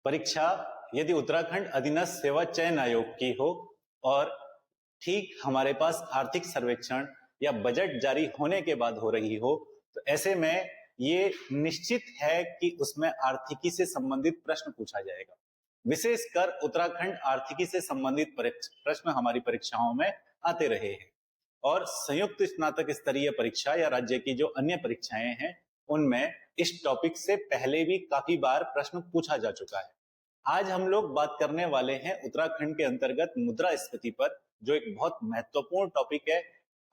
परीक्षा यदि उत्तराखंड अधीनस्थ सेवा चयन आयोग की हो और ठीक हमारे पास आर्थिक सर्वेक्षण या बजट जारी होने के बाद हो रही हो, तो ऐसे में ये निश्चित है कि उसमें आर्थिकी से संबंधित प्रश्न पूछा जाएगा। विशेषकर उत्तराखंड आर्थिकी से संबंधित प्रश्न हमारी परीक्षाओं में आते रहे हैं और संयुक्त स्नातक स्तरीय परीक्षा या राज्य की जो अन्य परीक्षाएं हैं उनमें इस टॉपिक से पहले भी काफी बार प्रश्न पूछा जा चुका है। आज हम लोग बात करने वाले हैं उत्तराखंड के अंतर्गत मुद्रास्फीति पर, जो एक बहुत महत्वपूर्ण टॉपिक है।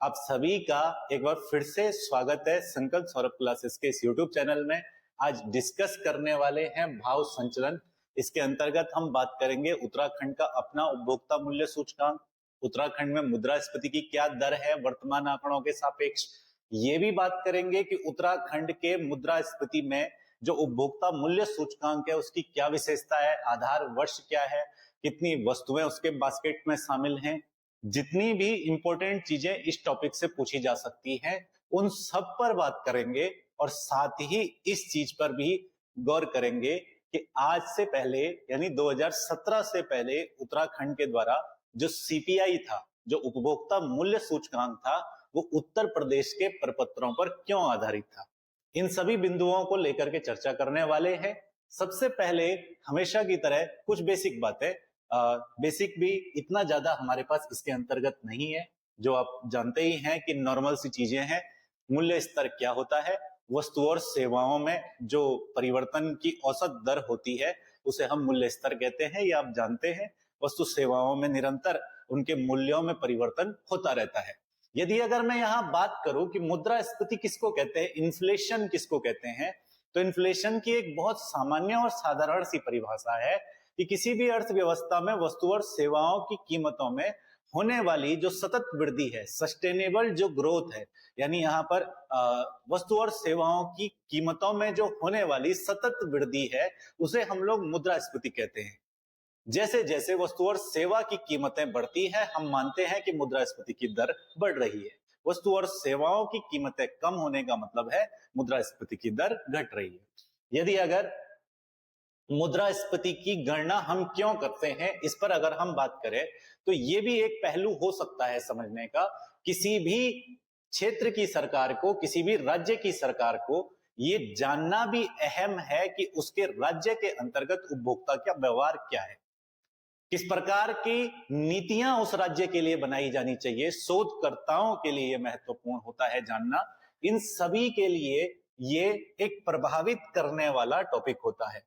आप सभी का एक बार फिर से स्वागत है संकल्प सौरभ क्लासेस के इस यूट्यूब चैनल में। आज डिस्कस करने वाले हैं भाव संचलन। इसके अंतर्गत हम बात करेंगे उत्तराखंड का अपना उपभोक्ता मूल्य सूचकांक, उत्तराखंड में मुद्रास्फीति की क्या दर है वर्तमान आंकड़ों के सापेक्ष। ये भी बात करेंगे कि उत्तराखंड के मुद्रास्फीति में जो उपभोक्ता मूल्य सूचकांक है उसकी क्या विशेषता है, आधार वर्ष क्या है, कितनी वस्तुएं उसके बास्केट में शामिल हैं। जितनी भी इंपॉर्टेंट चीजें इस टॉपिक से पूछी जा सकती हैं उन सब पर बात करेंगे और साथ ही इस चीज पर भी गौर करेंगे कि आज से पहले यानी 2017 से पहले उत्तराखंड के द्वारा जो सीपीआई था, जो उपभोक्ता मूल्य सूचकांक था, वो उत्तर प्रदेश के प्रपत्रों पर क्यों आधारित था। इन सभी बिंदुओं को लेकर के चर्चा करने वाले हैं। सबसे पहले हमेशा की तरह कुछ बेसिक बातें, बेसिक भी इतना ज्यादा हमारे पास इसके अंतर्गत नहीं है, जो आप जानते ही हैं कि नॉर्मल सी चीजें हैं। मूल्य स्तर क्या होता है, वस्तु और सेवाओं में जो परिवर्तन की औसत दर होती है उसे हम मूल्य स्तर कहते हैं, ये आप जानते हैं। वस्तु सेवाओं में निरंतर उनके मूल्यों में परिवर्तन होता रहता है। यदि अगर मैं यहां बात करूं कि मुद्रास्फीति किसको कहते हैं, इन्फ्लेशन किसको कहते हैं, तो इन्फ्लेशन की एक बहुत सामान्य और साधारण सी परिभाषा है कि किसी भी अर्थव्यवस्था में वस्तु और सेवाओं की कीमतों में होने वाली जो सतत वृद्धि है, सस्टेनेबल जो ग्रोथ है, यानी यहाँ पर वस्तु और सेवाओं की कीमतों में जो होने वाली सतत वृद्धि है उसे हम लोग मुद्रास्फीति कहते हैं। जैसे जैसे वस्तु और सेवा की कीमतें बढ़ती हैं, हम मानते हैं कि मुद्रास्फीति की दर बढ़ रही है। वस्तु और सेवाओं की कीमतें कम होने का मतलब है मुद्रास्फीति की दर घट रही है। यदि अगर मुद्रास्फीति की गणना हम क्यों करते हैं, इस पर अगर हम बात करें तो ये भी एक पहलू हो सकता है समझने का। किसी भी क्षेत्र की सरकार को, किसी भी राज्य की सरकार को ये जानना भी अहम है कि उसके राज्य के अंतर्गत उपभोक्ता का व्यवहार क्या है, किस प्रकार की नीतियां उस राज्य के लिए बनाई जानी चाहिए। शोधकर्ताओं के लिए महत्वपूर्ण होता है जानना। इन सभी के लिए ये एक प्रभावित करने वाला टॉपिक होता है।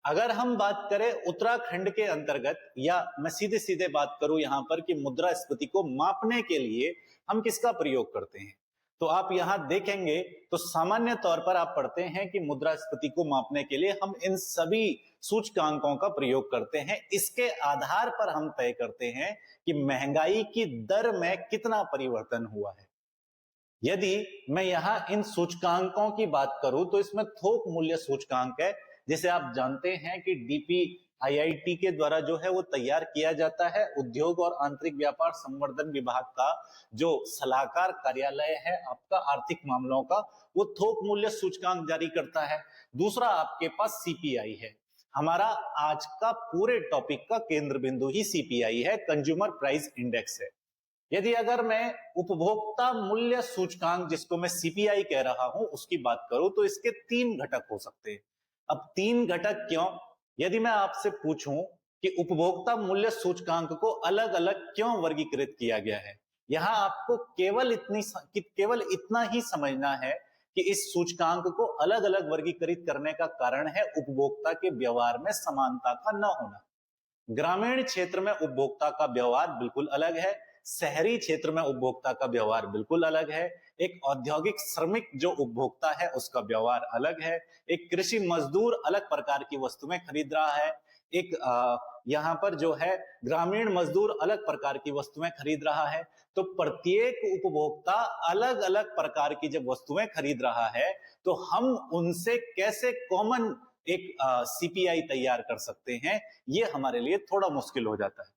अगर हम बात करें उत्तराखंड के अंतर्गत, या मैं सीधे सीधे बात करूं यहां पर कि मुद्रास्फीति को मापने के लिए हम किसका प्रयोग करते हैं, तो आप यहां देखेंगे तो सामान्य तौर पर आप पढ़ते हैं कि मुद्रास्फीति को मापने के लिए हम इन सभी सूचकांकों का प्रयोग करते हैं। इसके आधार पर हम तय करते हैं कि महंगाई की दर में कितना परिवर्तन हुआ है। यदि मैं यहां इन सूचकांकों की बात करूं तो इसमें थोक मूल्य सूचकांक है, जिसे आप जानते हैं कि डीपीआईआईटी के द्वारा जो है वो तैयार किया जाता है। उद्योग और आंतरिक व्यापार संवर्धन विभाग का जो सलाहकार कार्यालय है आपका आर्थिक मामलों का, वो थोक मूल्य सूचकांक जारी करता है। दूसरा आपके पास सीपीआई है। हमारा आज का पूरे टॉपिक का केंद्र बिंदु ही सीपीआई है, कंज्यूमर प्राइस इंडेक्स है। यदि अगर मैं उपभोक्ता मूल्य सूचकांक, जिसको मैं सीपीआई कह रहा हूं, उसकी बात करूं तो इसके 3 घटक हो सकते हैं। अब 3 घटक क्यों? यदि मैं आपसे पूछूं कि उपभोक्ता मूल्य सूचकांक को अलग अलग क्यों वर्गीकृत किया गया है, यहां आपको केवल इतना ही समझना है कि इस सूचकांक को अलग अलग वर्गीकृत करने का कारण है उपभोक्ता के व्यवहार में समानता का न होना। ग्रामीण क्षेत्र में उपभोक्ता का व्यवहार बिल्कुल अलग है, शहरी क्षेत्र में उपभोक्ता का व्यवहार बिल्कुल अलग है। एक औद्योगिक श्रमिक जो उपभोक्ता है उसका व्यवहार अलग है। एक कृषि मजदूर अलग प्रकार की वस्तुएं खरीद रहा है। एक यहाँ पर जो है ग्रामीण मजदूर अलग प्रकार की वस्तुएं खरीद रहा है। तो प्रत्येक उपभोक्ता अलग अलग प्रकार की जब वस्तुएं खरीद रहा है तो हम उनसे कैसे कॉमन एक सीपीआई तैयार कर सकते हैं, ये हमारे लिए थोड़ा मुश्किल हो जाता है।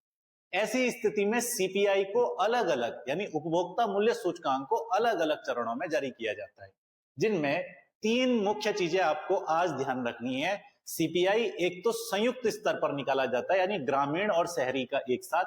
ऐसी स्थिति में सीपीआई को अलग अलग, यानी उपभोक्ता मूल्य सूचकांक को अलग अलग चरणों में जारी किया जाता है, जिनमें 3 मुख्य चीजें आपको आज ध्यान रखनी है। सीपीआई एक तो संयुक्त स्तर पर निकाला जाता है, यानी ग्रामीण और शहरी का एक साथ,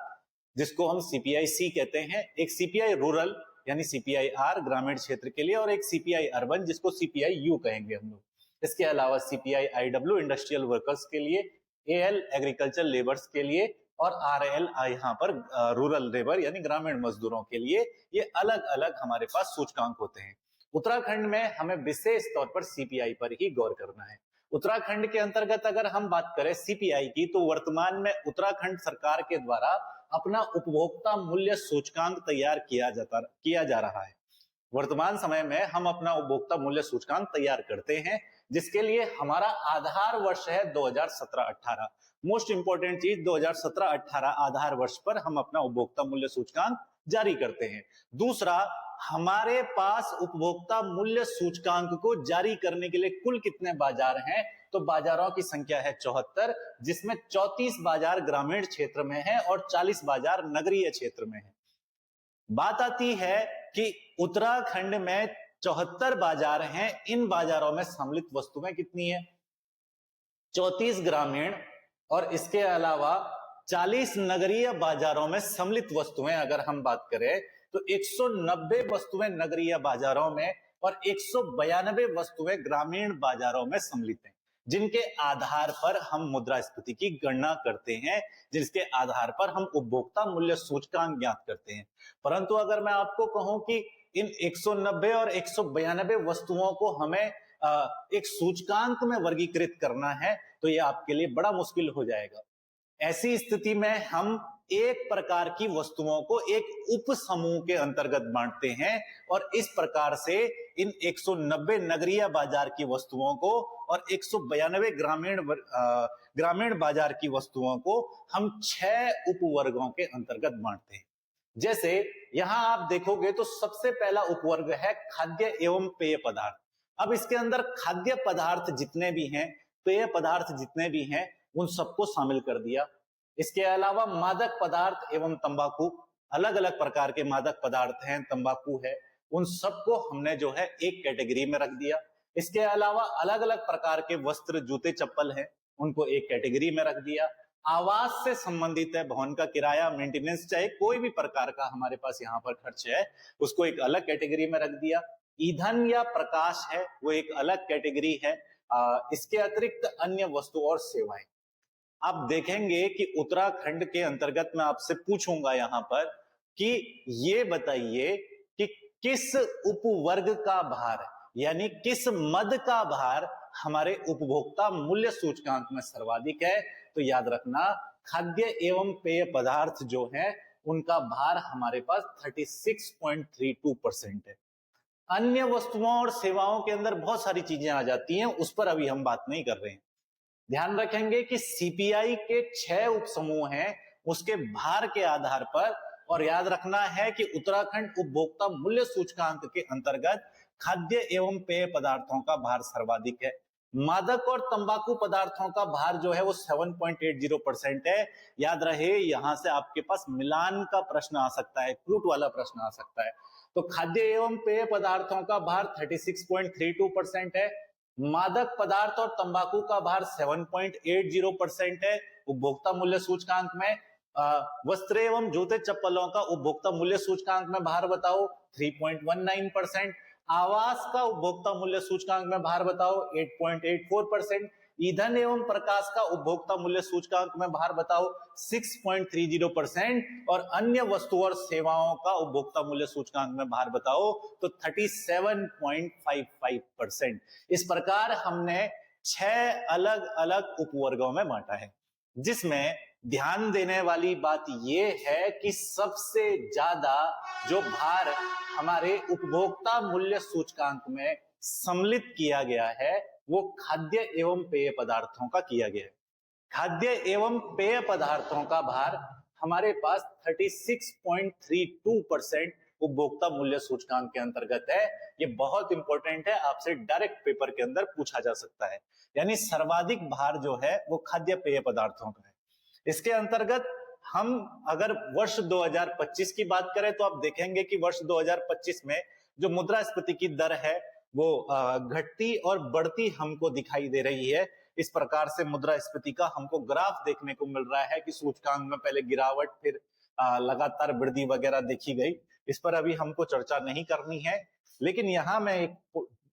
जिसको हम सीपीआई सी कहते हैं। एक सीपीआई रूरल यानी सीपीआई आर ग्रामीण क्षेत्र के लिए, और एक सीपीआई अर्बन जिसको सीपीआई यू कहेंगे हम लोग। इसके अलावा सीपीआई आईडब्ल्यू इंडस्ट्रियल वर्कर्स के लिए, एएल एग्रीकल्चर लेबर्स के लिए, और आरएल यहाँ पर रूरल लेबर यानी ग्रामीण मजदूरों के लिए। ये अलग अलग हमारे पास सूचकांक होते हैं। उत्तराखंड में हमें विशेष तौर पर सीपीआई पर ही गौर करना है। उत्तराखंड के अंतर्गत अगर हम बात करें सीपीआई की, तो वर्तमान में उत्तराखंड सरकार के द्वारा अपना उपभोक्ता मूल्य सूचकांक तैयार किया जा रहा है। वर्तमान समय में हम अपना उपभोक्ता मूल्य सूचकांक तैयार करते हैं, जिसके लिए हमारा आधार वर्ष है 2017-18। मोस्ट इंपोर्टेंट चीज, 2017-18 आधार वर्ष पर हम अपना उपभोक्ता मूल्य सूचकांक जारी करते हैं। दूसरा, हमारे पास उपभोक्ता मूल्य सूचकांक को जारी करने के लिए कुल कितने बाजार हैं? तो बाजारों की संख्या है 74, जिसमें 34 बाजार ग्रामीण क्षेत्र में है और 40 बाजार नगरीय क्षेत्र में है। बात आती है कि उत्तराखंड में 74 बाजार हैं, इन बाजारों में सम्मिलित वस्तुएं कितनी है? 34 ग्रामीण और इसके अलावा 40 नगरीय बाजारों में सम्मिलित वस्तुएं अगर हम बात करें तो 190 वस्तुएं नगरीय बाजारों में और 192 वस्तुएं ग्रामीण बाजारों में सम्मिलित हैं, जिनके आधार पर हम मुद्रास्फीति की गणना करते हैं, जिसके आधार पर हम उपभोक्ता मूल्य सूचकांक ज्ञात करते हैं। परंतु अगर मैं आपको कहूं कि इन 190 और 192 वस्तुओं को हमें एक सूचकांक में वर्गीकृत करना है, तो यह आपके लिए बड़ा मुश्किल हो जाएगा। ऐसी स्थिति में हम एक प्रकार की वस्तुओं को एक उप समूह के अंतर्गत बांटते हैं और इस प्रकार से इन 190 नगरीय बाजार की वस्तुओं को और 192 ग्रामीण बाजार की वस्तुओं को हम 6 उपवर्गों के अंतर्गत बांटते हैं। जैसे यहां आप देखोगे तो सबसे पहला उपवर्ग है खाद्य एवं पेय पदार्थ। अब इसके अंदर खाद्य पदार्थ जितने भी हैं, पेय पदार्थ जितने भी हैं, उन सबको शामिल कर दिया। इसके अलावा मादक पदार्थ एवं तंबाकू, अलग अलग प्रकार के मादक पदार्थ हैं, तंबाकू है, उन सबको हमने जो है एक कैटेगरी में रख दिया। इसके अलावा अलग अलग प्रकार के वस्त्र, जूते, चप्पल हैं, उनको एक कैटेगरी में रख दिया। आवास से संबंधित है, भवन का किराया, मेंटेनेंस, चाहे कोई भी प्रकार का हमारे पास यहाँ पर खर्च है, उसको एक अलग कैटेगरी में रख दिया। ईंधन या प्रकाश है, वो एक अलग कैटेगरी है। इसके अतिरिक्त अन्य वस्तु और सेवाएं। आप देखेंगे कि उत्तराखंड के अंतर्गत मैं आपसे पूछूंगा यहां पर कि ये बताइए कि किस उपवर्ग का भार यानी किस मद का भार हमारे उपभोक्ता मूल्य सूचकांक में सर्वाधिक है? तो याद रखना, खाद्य एवं पेय पदार्थ जो है उनका भार हमारे पास 36.32% है। अन्य वस्तुओं और सेवाओं के अंदर बहुत सारी चीजें आ जाती हैं, उस पर अभी हम बात नहीं कर रहे हैं। ध्यान रखेंगे कि सीपीआई के 6 उपसमूह हैं, उसके भार के आधार पर, और याद रखना है कि उत्तराखंड उपभोक्ता मूल्य सूचकांक के अंतर्गत खाद्य एवं पेय पदार्थों का भार सर्वाधिक है। मादक और तंबाकू पदार्थों का भार जो है वो 7.80% है। याद रहे, यहां से आपके पास मिलान का प्रश्न आ सकता है, कूट वाला प्रश्न आ सकता है। तो खाद्य एवं पेय पदार्थों का भार 36.32% है। मादक पदार्थ और तंबाकू का भार 7.80% है उपभोक्ता मूल्य सूचकांक में। वस्त्र एवं जूते चप्पलों का उपभोक्ता मूल्य सूचकांक में भार बताओ, 3.19%। आवास का उपभोक्ता मूल्य सूचकांक में भार बताओ, 8.84%। ईंधन एवं प्रकाश का उपभोक्ता मूल्य सूचकांक में भार बताओ, 6.30%। और अन्य वस्तु और सेवाओं का उपभोक्ता मूल्य सूचकांक में भार बताओ तो 37.55%। इस प्रकार हमने 6 अलग अलग उपवर्गों में बांटा है, जिसमें ध्यान देने वाली बात यह है कि सबसे ज्यादा जो भार हमारे उपभोक्ता मूल्य सूचकांक में सम्मिलित किया गया है वो खाद्य एवं पेय पदार्थों का किया गया है। खाद्य एवं पेय पदार्थों का भार हमारे पास 36.32% उपभोक्ता मूल्य सूचकांक के अंतर्गत है। ये बहुत इंपॉर्टेंट है, आपसे डायरेक्ट पेपर के अंदर पूछा जा सकता है। यानी सर्वाधिक भार जो है वो खाद्य पेय पदार्थों का है। इसके अंतर्गत हम अगर वर्ष 2025 की बात करें तो आप देखेंगे कि वर्ष 2025 में जो मुद्रास्फीति की दर है वो घटती और बढ़ती हमको दिखाई दे रही है। इस प्रकार से मुद्रास्फीति का हमको ग्राफ देखने को मिल रहा है कि सूचकांक में पहले गिरावट, फिर लगातार वृद्धि वगैरह देखी गई। इस पर अभी हमको चर्चा नहीं करनी है, लेकिन यहाँ मैं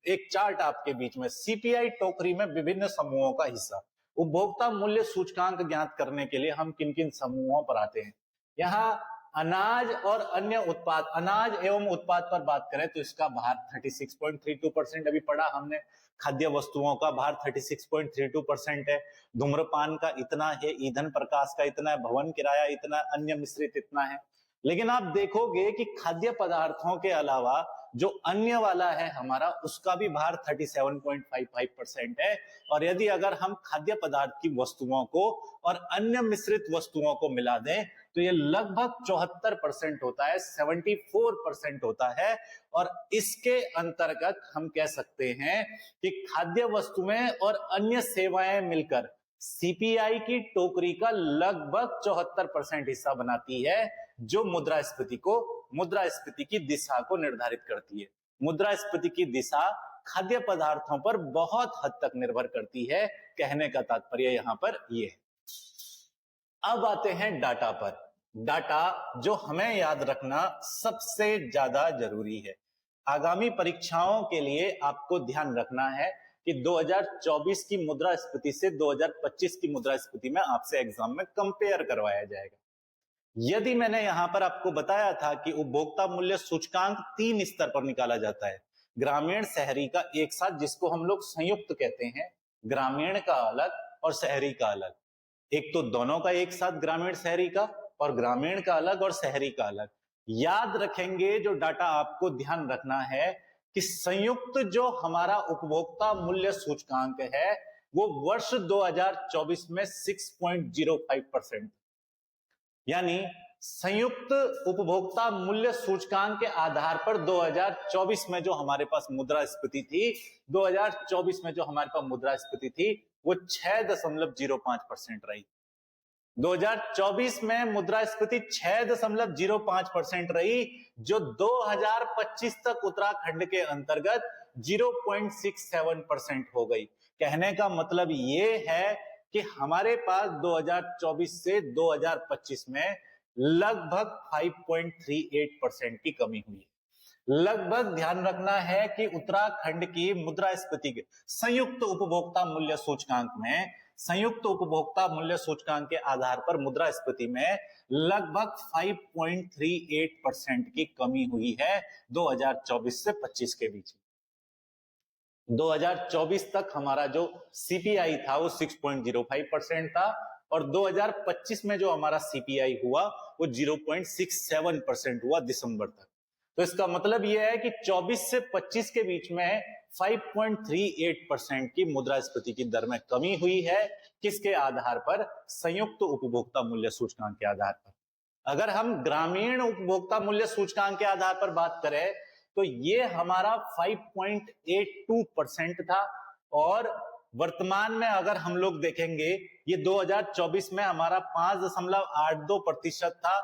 एक चार्ट आपके बीच में, सीपीआई टोकरी में विभिन्न समूहों का हिस्सा, उपभोक्ता मूल्य सूचकांक ज्ञात करने के लिए हम किन किन समूहों पर आते हैं। यहाँ अनाज और अन्य उत्पाद, अनाज एवं उत्पाद पर बात करें तो इसका भार 36.32% अभी पढ़ा हमने। खाद्य वस्तुओं का भार 36.32% है। धूम्रपान का इतना है, ईंधन प्रकाश का इतना है, भवन किराया इतना, अन्य मिश्रित इतना है। लेकिन आप देखोगे कि खाद्य पदार्थों के अलावा जो अन्य वाला है हमारा, उसका भी भार 37.55% है। और यदि अगर हम खाद्य पदार्थ की वस्तुओं को और अन्य मिश्रित वस्तुओं को मिला दें तो ये लगभग 74% होता है, 74% होता है। और इसके अंतर्गत हम कह सकते हैं कि खाद्य वस्तुएं और अन्य सेवाएं मिलकर सीपीआई की टोकरी का लगभग 74% हिस्सा बनाती है, जो मुद्रास्फीति की दिशा को निर्धारित करती है। मुद्रास्फीति की दिशा खाद्य पदार्थों पर बहुत हद तक निर्भर करती है, कहने का तात्पर्य यहां पर ये है। अब आते हैं डाटा पर। डाटा जो हमें याद रखना सबसे ज्यादा जरूरी है। आगामी परीक्षाओं के लिए आपको ध्यान रखना है कि 2024 की मुद्रास्फीति से 2025 की मुद्रास्फीति में आपसे एग्जाम में कंपेयर करवाया जाएगा। यदि मैंने यहां पर आपको बताया था कि उपभोक्ता मूल्य सूचकांक 3 स्तर पर निकाला जाता है, ग्रामीण शहरी का एक साथ, जिसको हम लोग संयुक्त कहते हैं, ग्रामीण का अलग और शहरी का अलग। एक तो दोनों का एक साथ ग्रामीण शहरी का, और ग्रामीण का अलग और शहरी का अलग। याद रखेंगे, जो डाटा आपको ध्यान रखना है कि संयुक्त जो हमारा उपभोक्ता मूल्य सूचकांक है वो वर्ष 2024 में 6.05%, यानी संयुक्त उपभोक्ता मूल्य सूचकांक के आधार पर 2024 में जो हमारे पास मुद्रास्फीति थी, 2024 में जो हमारे पास मुद्रास्फीति थी वो 6.05% रही। 2024 में मुद्रास्फीति 6.05% रही, जो 2025 तक उत्तराखंड के अंतर्गत 0.67% हो गई। कहने का मतलब ये है कि हमारे पास 2024 से 2025 में लगभग 5.38% की कमी हुई है। लगभग ध्यान रखना है कि उत्तराखंड की मुद्रास्फीति के संयुक्त उपभोक्ता मूल्य सूचकांक में, संयुक्त उपभोक्ता मूल्य सूचकांक के आधार पर मुद्रास्फीति में लगभग 5.38% की कमी हुई है 2024 से 25 के बीच। 2024 तक हमारा जो सीपीआई था वो 6.05% था, और 2025 में जो हमारा सीपीआई हुआ वो 0.67% हुआ दिसंबर तक। तो इसका मतलब यह है कि 24 से 25 के बीच में 5.38% की मुद्रास्फीति की दर में कमी हुई है। किसके आधार पर? संयुक्त उपभोक्ता मूल्य सूचकांक के आधार पर। अगर हम ग्रामीण उपभोक्ता मूल्य सूचकांक के आधार पर बात करें तो ये हमारा 5.82% था, और वर्तमान में अगर हम लोग देखेंगे ये 2024 में हमारा 5.82% था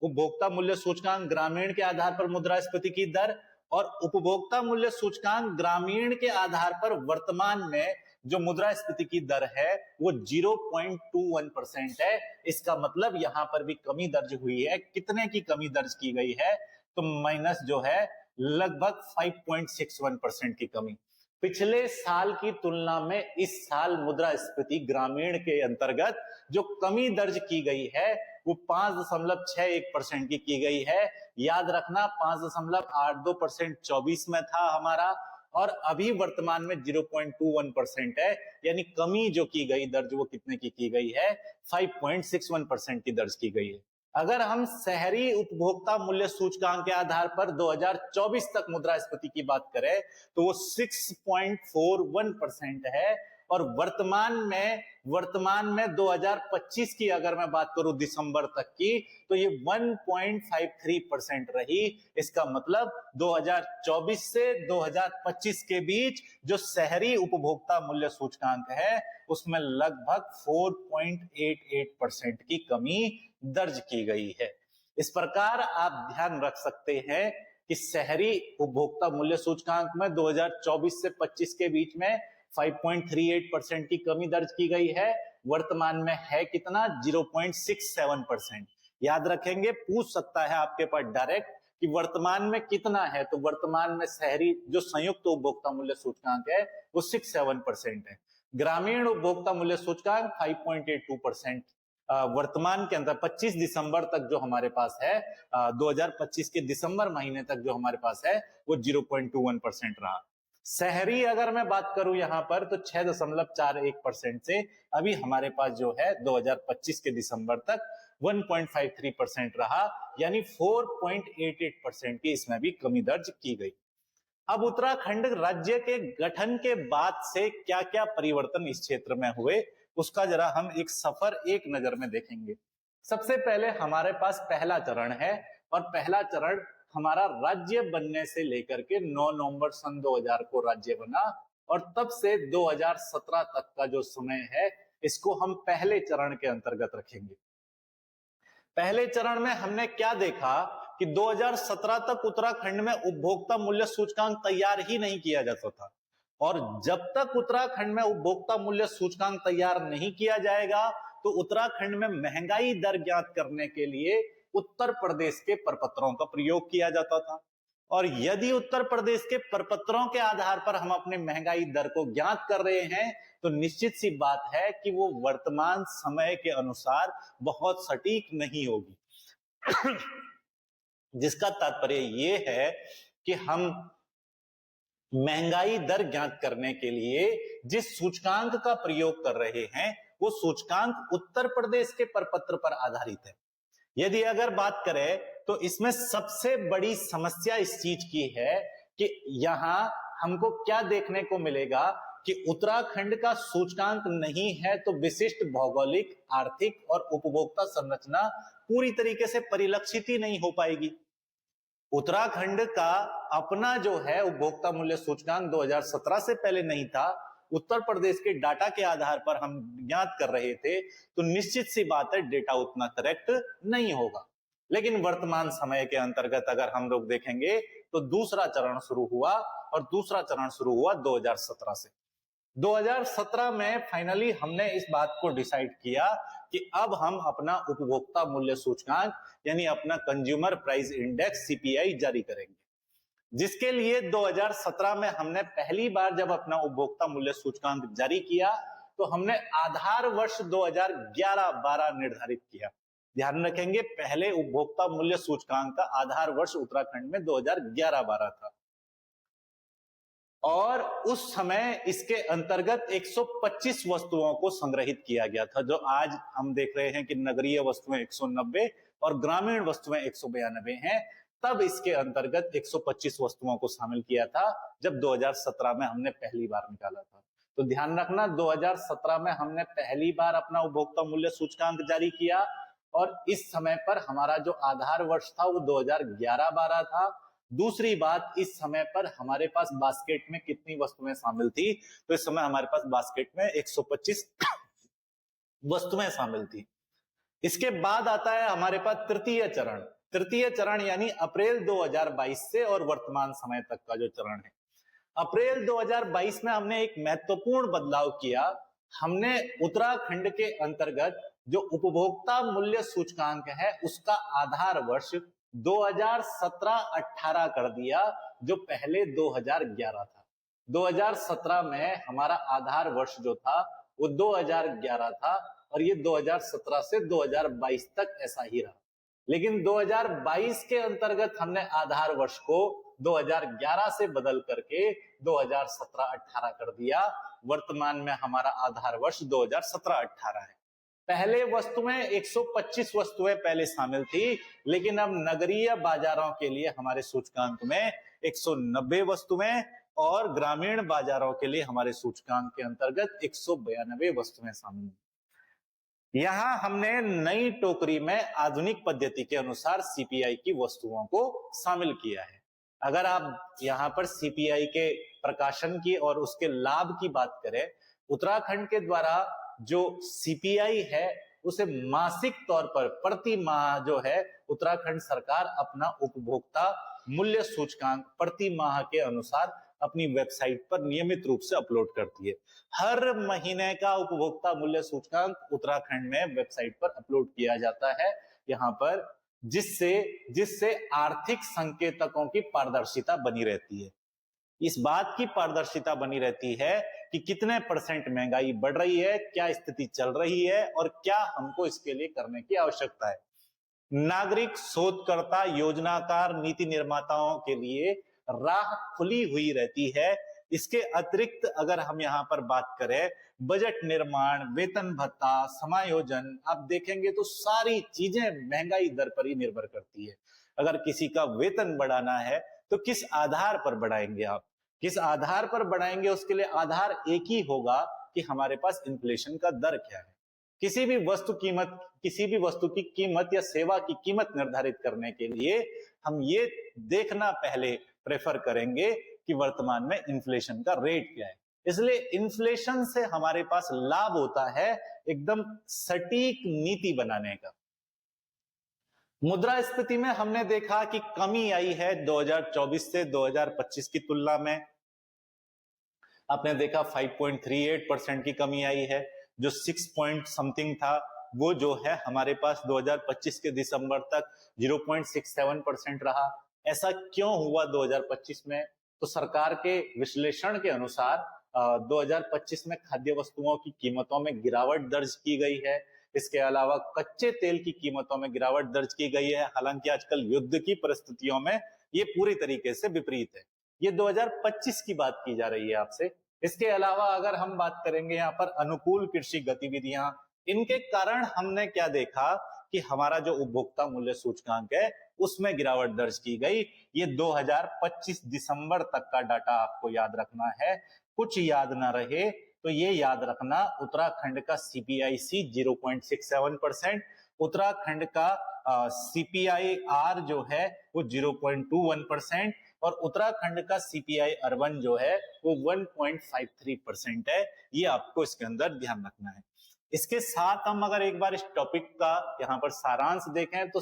उपभोक्ता मूल्य सूचकांक ग्रामीण के आधार पर मुद्रास्फीति की दर, और उपभोक्ता मूल्य सूचकांक ग्रामीण के आधार पर वर्तमान में जो मुद्रास्फीति की दर है वो 0.21% है। इसका मतलब यहां पर भी कमी दर्ज हुई है। कितने की कमी दर्ज की गई है? तो माइनस जो है लगभग 5.61% की कमी। पिछले साल की तुलना में इस साल मुद्रास्फीति ग्रामीण के अंतर्गत जो कमी दर्ज की गई है वो 5.61% की गई है। याद रखना 5.82% 24 में था हमारा, और अभी वर्तमान में 0.21% है, यानी कमी जो की गई दर्ज वो कितने की गई है? 5.61% की दर्ज की गई है। अगर हम शहरी उपभोक्ता मूल्य सूचकांक के आधार पर 2024 तक मुद्रास्फीति की बात करें तो वो 6.41% है, और वर्तमान में 2025 की अगर मैं बात करूं दिसंबर तक की तो ये 1.53% रही। इसका मतलब 2024 से 2025 के बीच जो शहरी उपभोक्ता मूल्य सूचकांक है उसमें लगभग 4.88% की कमी दर्ज की गई है। इस प्रकार आप ध्यान रख सकते हैं कि शहरी उपभोक्ता मूल्य सूचकांक में 2024 से 25 के बीच में 5.38% की कमी दर्ज की गई है। वर्तमान में है कितना? 0.67%। याद रखेंगे, पूछ सकता है आपके पास डायरेक्ट कि वर्तमान में कितना है, तो वर्तमान में शहरी जो संयुक्त उपभोक्ता मूल्य सूचकांक है वो 67% है। ग्रामीण उपभोक्ता मूल्य सूचकांक 5.82%। वर्तमान के अंदर 25 दिसंबर तक जो हमारे पास है, 2025 के दिसंबर महीने तक जो हमारे पास है वो 0.21% रहा। शहरी अगर मैं बात करूं यहां पर, तो 6.41% से अभी हमारे पास जो है 2025 के दिसंबर तक 1.53% रहा, यानी 4.88% की इसमें भी कमी दर्ज की गई। अब उत्तराखंड राज्य के गठन के बाद से क्या क्या परिवर्तन इस क्षेत्र में हुए, उसका जरा हम एक सफर एक नजर में देखेंगे। सबसे पहले हमारे पास पहला चरण है, और पहला चरण हमारा राज्य बनने से लेकर के 9 नवंबर सन 2000 को राज्य बना, और तब से 2017 तक का जो समय है इसको हम पहले चरण के अंतर्गत रखेंगे। पहले चरण में हमने क्या देखा कि 2017 तक उत्तराखंड में उपभोक्ता मूल्य सूचकांक तैयार ही नहीं किया जाता था, और जब तक उत्तराखंड में उपभोक्ता मूल्य सूचकांक तैयार नहीं किया जाएगा तो उत्तराखंड में महंगाई दर ज्ञात करने के लिए उत्तर प्रदेश के प्रपत्रों का प्रयोग किया जाता था। और यदि उत्तर प्रदेश के प्रपत्रों के आधार पर हम अपने महंगाई दर को ज्ञात कर रहे हैं तो निश्चित सी बात है कि वो वर्तमान समय के अनुसार बहुत सटीक नहीं होगी। जिसका तात्पर्य ये है कि हम महंगाई दर ज्ञात करने के लिए जिस सूचकांक का प्रयोग कर रहे हैं वो सूचकांक उत्तर प्रदेश के प्रपत्र पर आधारित है। यदि अगर बात करें तो इसमें सबसे बड़ी समस्या इस चीज की है कि यहां हमको क्या देखने को मिलेगा कि उत्तराखंड का सूचकांक नहीं है तो विशिष्ट भौगोलिक, आर्थिक और उपभोक्ता संरचना पूरी तरीके से परिलक्षित ही नहीं हो पाएगी। उत्तराखंड का अपना जो है उपभोक्ता मूल्य सूचकांक 2017 से पहले नहीं था, उत्तर प्रदेश के डाटा के आधार पर हम ज्ञात कर रहे थे, तो निश्चित सी बात है डेटा उतना करेक्ट नहीं होगा। लेकिन वर्तमान समय के अंतर्गत अगर हम लोग देखेंगे तो दूसरा चरण शुरू हुआ, और दूसरा चरण शुरू हुआ 2017 से। 2017 में फाइनली हमने इस बात को डिसाइड किया कि अब हम अपना उपभोक्ता मूल्य सूचकांक यानी अपना कंज्यूमर प्राइस इंडेक्स सीपीआई जारी करेंगे, जिसके लिए 2017 में हमने पहली बार जब अपना उपभोक्ता मूल्य सूचकांक जारी किया तो हमने आधार वर्ष 2011-12 निर्धारित किया। ध्यान रखेंगे, पहले उपभोक्ता मूल्य सूचकांक का आधार वर्ष उत्तराखंड में 2011-12 था, और उस समय इसके अंतर्गत 125 वस्तुओं को संग्रहित किया गया था, जो आज हम देख रहे हैं कि नगरीय वस्तुएं 190 और ग्रामीण वस्तुएं 192 हैं। तब इसके अंतर्गत 125 वस्तुओं को शामिल किया था जब 2017 में हमने पहली बार निकाला था। तो ध्यान रखना, 2017 में हमने पहली बार अपना उपभोक्ता मूल्य सूचकांक जारी किया, और इस समय पर हमारा जो आधार वर्ष था वो 2011-12 था। दूसरी बात, इस समय पर हमारे पास बास्केट में कितनी वस्तुएं शामिल थी, तो इस समय हमारे पास बास्केट में 125 वस्तुएं शामिल थी। इसके बाद आता है हमारे पास तृतीय चरण। तृतीय चरण यानी अप्रैल 2022 से और वर्तमान समय तक का जो चरण है। अप्रैल 2022 में हमने एक महत्वपूर्ण बदलाव किया। हमने उत्तराखंड के अंतर्गत जो उपभोक्ता मूल्य सूचकांक है उसका आधार वर्ष 2017-18 कर दिया, जो पहले 2011 था। 2017 में हमारा आधार वर्ष जो था वो 2011 था, और ये 2017 से 2022 तक ऐसा ही रहा। लेकिन 2022 के अंतर्गत हमने आधार वर्ष को 2011 से बदल करके 2017-18 कर दिया। वर्तमान में हमारा आधार वर्ष 2017-18 है। पहले वस्तुएं 125 वस्तुएं पहले शामिल थी, लेकिन अब नगरीय बाजारों के लिए हमारे सूचकांक में 190 वस्तुएं और ग्रामीण बाजारों के लिए हमारे सूचकांक के अंतर्गत 192 वस्तुएं शामिल हैं। यहां हमने नई टोकरी में आधुनिक पद्धति के अनुसार सीपीआई की वस्तुओं को शामिल किया है। अगर आप यहां पर सीपीआई के प्रकाशन की और उसके लाभ की बात करें, उत्तराखंड के द्वारा जो सीपीआई है उसे मासिक तौर पर प्रति माह जो है उत्तराखंड सरकार अपना उपभोक्ता मूल्य सूचकांक प्रति माह के अनुसार अपनी वेबसाइट पर नियमित रूप से अपलोड करती है। हर महीने का उपभोक्ता मूल्य सूचकांक उत्तराखंड में वेबसाइट पर अपलोड किया जाता है, यहाँ पर जिससे जिससे आर्थिक संकेतकों की पारदर्शिता बनी रहती है। इस बात की पारदर्शिता बनी रहती है कि कितने % महंगाई बढ़ रही है, क्या स्थिति चल रही है और क्या हमको इसके लिए करने की आवश्यकता है। नागरिक, शोधकर्ता, योजनाकार, नीति निर्माताओं के लिए राह खुली हुई रहती है। इसके अतिरिक्त अगर हम यहाँ पर बात करें बजट निर्माण, वेतन भत्ता, समायोजन, आप देखेंगे तो सारी चीजें महंगाई दर पर ही निर्भर करती है। अगर किसी का वेतन बढ़ाना है तो किस आधार पर बढ़ाएंगे आप, किस आधार पर बढ़ाएंगे, उसके लिए आधार एक ही होगा कि हमारे पास इन्फ्लेशन का दर क्या है। किसी भी वस्तु की कीमत या सेवा की कीमत निर्धारित करने के लिए हम ये देखना पहले प्रेफर करेंगे कि वर्तमान में इन्फ्लेशन का रेट क्या है। इसलिए इन्फ्लेशन से हमारे पास लाभ होता है एकदम सटीक नीति बनाने का। मुद्रास्फीति में हमने देखा कि कमी आई है 2024 से 2025 की तुलना में। आपने देखा 5.38% की कमी आई है, जो 6 पॉइंट समथिंग था वो जो है हमारे पास 2025 के दिसंबर तक 0.67% रहा। ऐसा क्यों हुआ 2025 में? तो सरकार के विश्लेषण के अनुसार 2025 में खाद्य वस्तुओं की कीमतों में गिरावट दर्ज की गई है। इसके अलावा कच्चे तेल की कीमतों में गिरावट दर्ज की गई है। हालांकि आजकल युद्ध की परिस्थितियों में ये पूरी तरीके से विपरीत है। ये 2025 की बात की जा रही है आपसे। इसके अलावा अगर हम बात करेंगे यहाँ पर अनुकूल कृषि गतिविधियां, इनके कारण हमने क्या देखा कि हमारा जो उपभोक्ता मूल्य सूचकांक है उसमें गिरावट दर्ज की गई। ये 2025 दिसंबर तक का डाटा आपको याद रखना है। कुछ याद ना रहे तो ये याद रखना, उत्तराखंड का CPIC 0.67%, उत्तराखंड का CPI-R जो है वो 0.21% और उत्तराखंड का CPI अर्बन जो है वो 1.53% है। ये आपको इसके अंदर ध्यान रखना है। इसके साथ हम अगर एक बार इस टॉपिक का यहाँ पर सारांश देखें तो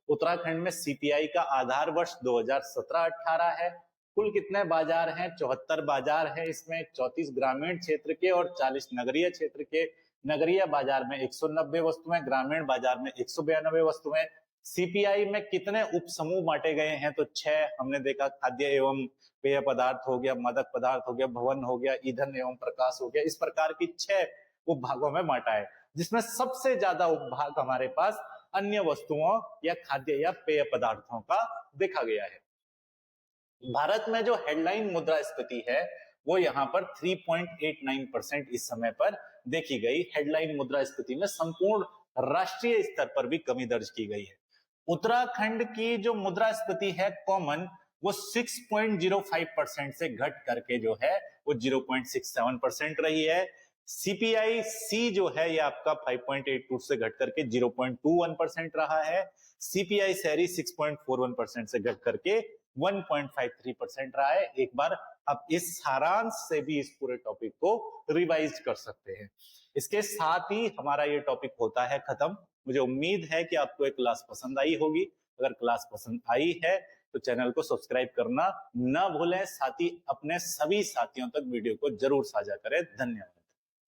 उत्तराखंड में CPI का आधार वर्ष 2017-18 है। कुल कितने बाजार हैं? 74 बाजार हैं। इसमें 34 ग्रामीण क्षेत्र के और 40 नगरीय क्षेत्र के। नगरीय बाजार में 190 वस्तुएं, ग्रामीण बाजार में 192 वस्तुएं। CPI में कितने उप समूह बांटे गए हैं? तो 6 हमने देखा, खाद्य एवं पेय पदार्थ हो गया, मादक पदार्थ हो गया, भवन हो गया, ईंधन एवं प्रकाश हो गया। इस प्रकार की 6 उपभागों में बांटा है, जिसमें सबसे ज्यादा उपभाग हमारे पास अन्य वस्तुओं या खाद्य या पेय पदार्थों का देखा गया है। भारत में जो हेडलाइन मुद्रास्फीति है वो यहाँ पर 3.89% इस समय पर देखी गई। हेडलाइन मुद्रास्फीति में संपूर्ण राष्ट्रीय स्तर पर भी कमी दर्ज की गई है। उत्तराखंड की जो मुद्रास्फीति है कॉमन, वो 6.05% से घट करके जो है वो 0.67% रही है। CPI-C जो है ये आपका 5.82 से घट करके 0.21% रहा है। CPI शहरी 6.41% से घट करके 1.53% रहा है। एक बार आप इस सारांश से भी इस पूरे टॉपिक को रिवाइज कर सकते हैं। इसके साथ ही हमारा ये टॉपिक होता है खत्म। मुझे उम्मीद है कि आपको एक क्लास पसंद आई होगी। अगर क्लास पसंद आई है तो चैनल को सब्सक्राइब करना ना भूलें। साथ ही अपने सभी साथियों तक वीडियो को जरूर साझा करें। धन्यवाद।